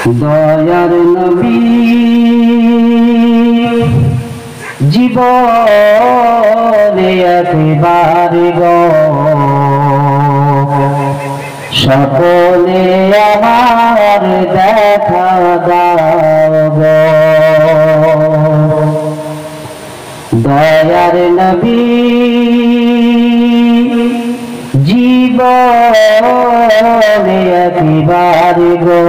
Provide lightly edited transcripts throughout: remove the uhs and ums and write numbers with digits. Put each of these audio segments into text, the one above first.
দয়ার নবী জীবনে একবার গো সকলে আমার দেখা দাও গো। দয়ার নবী জীবনে একবার গো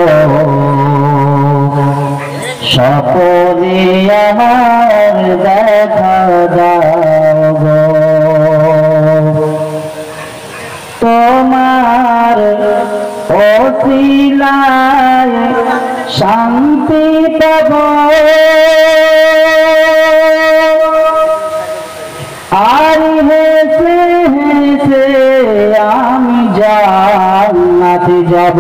সকলে আমার দেখা দাও গো। তোমার ওসিলায় শান্তি পাব আর হেসে হেসে আমি জান্নাতে যাব।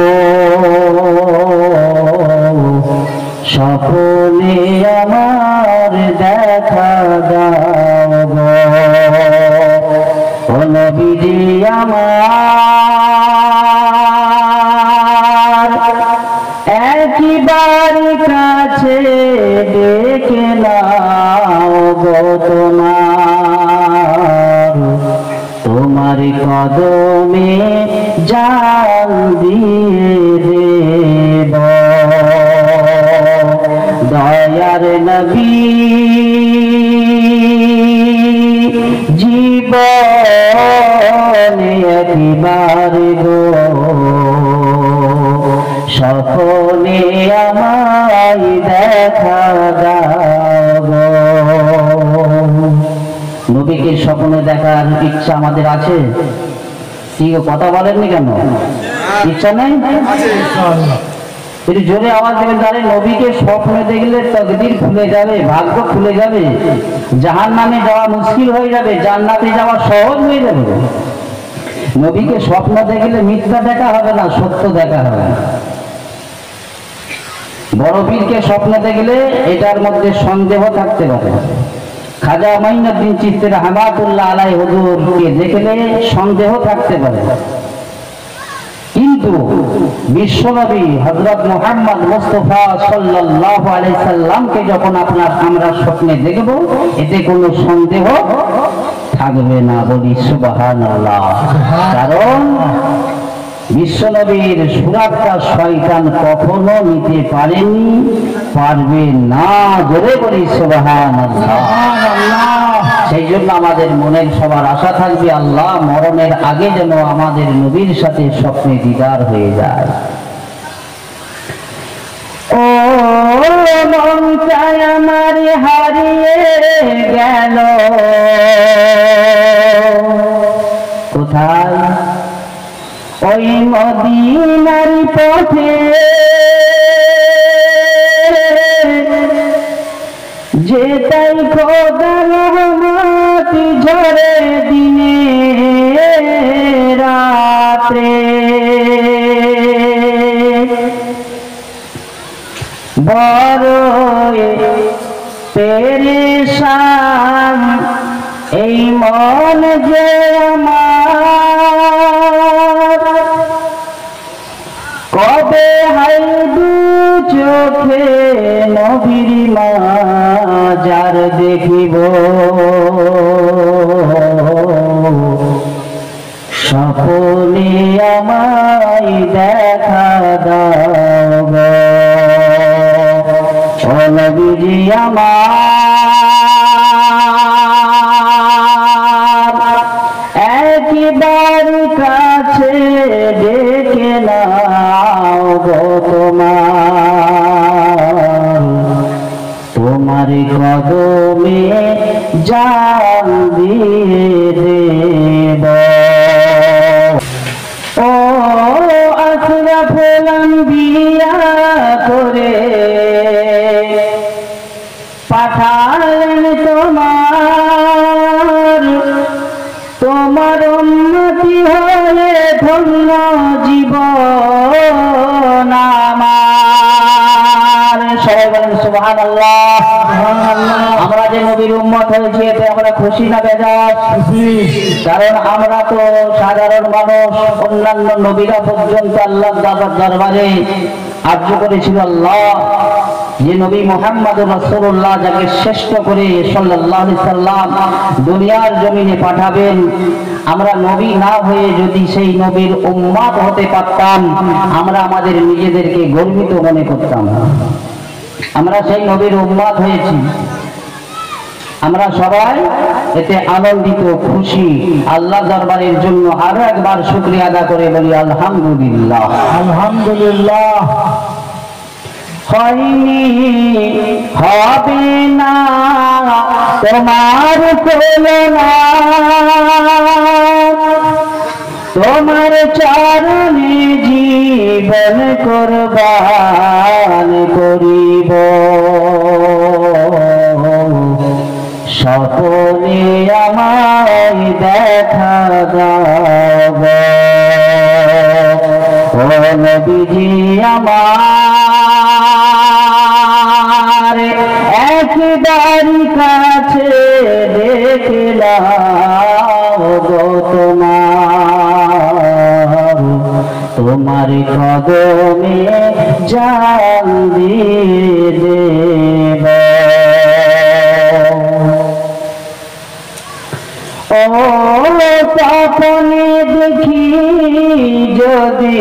সকলে আমার দেখা দাও গো। ও নবীজি আমার একবার কাছে ডেকে নাও গো তোমার কদমে জান দিয়ে দেব। দয়ার নবী জীবনে একবার গো সকলে আমায় দেখা দাও গো। নবীকে স্বপ্নে দেখার ইচ্ছা আমাদের আছে? কি কথা বলেননি কেন? ইচ্ছা নেই? একটু জোরে আওয়াজ দেবেন। তাহলে নবীকে স্বপ্নে দেখলে তকদির খুলে যাবে, ভাগ্য খুলে যাবে, জাহান্নামে যাওয়া মুশকিল হয়ে যাবে, জান্নাতে যাওয়া সহজ হয়ে যাবে। নবীকে স্বপ্ন দেখলে মিথ্যা দেখা হবে না, সত্য দেখা হবে। বড় পীরকে স্বপ্ন দেখলে এটার মধ্যে সন্দেহ থাকতে পারে। খাজা মাইনুদ্দিন চিশতি রাহমাতুল্লাহ আলাইহি হুজুরকে দেখলে সন্দেহ থাকতে পারে, কিন্তু বিশ্বনবী হযরত মুহাম্মদ মুস্তাফা সাল্লাল্লাহু আলাইহি সাল্লামকে যখন আমরা স্বপ্নে দেখব এতে কোনো সন্দেহ থাকবে না। বলি সুবহানাল্লাহ। কারণ বিশ্বনবীর সুরাতটা শয়তান কখনো নিতে পারেনি, পারবে না। জোরে বলি সুবহানাল্লাহ। সেই জন্য আমাদের মনের সবার আশা থাকবে আল্লাহ মরণের আগে যেন আমাদের নবীর সাথে স্বপ্নে দিদার হয়ে যায়। ও মন চায় আমার হারিয়ে গেল কোথায়? ওই মদিনার পথে যেটাই খোদার রহমত ঝরে দিনে রাত্রে। বড় পেরেশান এই মন যে আমার, কবে হাই দু চোখে নবীর মাজার দেখিব। সকলে আমায় দেখা দাও গো। ও নবীজি আমার একবার কাছে ডেকে নাও গো তোমার কদমে জান দিয়ে দেব। ও আশরাফুল আম্বিয়া করে পাঠালেন তোমার উন্নতি হয়ে ধন্য জীবন আমার। সবাই বলেন সুবহানাল্লাহ। আমরা যে নবীর উম্মত হয়েছি এতে আমরা খুশি না বেজার? কারণ আমরা তো সাধারণ মানুষ, অন্যান্য নবীরা পর্যন্ত আল্লাহর দরবারে আরজ করেছিল আল্লাহ যে নবী মুহাম্মদ রাসূলুল্লাহ যাকে শ্রেষ্ঠ করে সাল্লাল্লাহু আলাইহি সাল্লাম দুনিয়ার জমিনে পাঠাবেন, আমরা নবী না হয়ে যদি সেই নবীর উম্মত হতে পারতাম, আমরা আমাদের নিজেদেরকে গর্বিত মনে করতাম। আমরা সেই নবীর উম্মত হয়েছি, আমরা সবাই এতে আনন্দিত, খুশি। আল্লাহ দরবারের জন্য আরো একবার শুকরিয়া আদা করে বলি আলহামদুলিল্লাহ। আলহামদুলিল্লাহ। হয়নি হবে না তোমার তুলনা, তোমার চরণে জীবন কুরবান করিব, স্বপনে আমায় দেখা দাও ও নবীজি আমার, একবার কাছে দেখলাম গো তোমার, তোমার কদমে জান দিয়ে দেব। ও স্বপ্নে দেখি যদি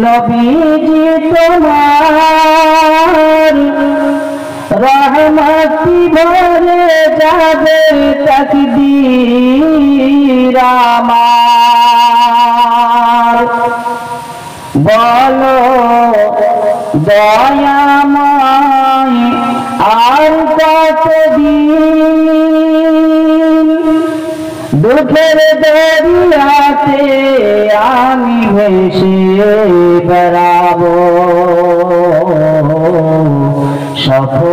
নবীজি তোমার, রহমতি ভরে যাবে তাকদীর আমার, বলো দয়াময় আর কতদিন দুঃখের দরিয়াতে আমি ভেসে বেড়াবো, সফল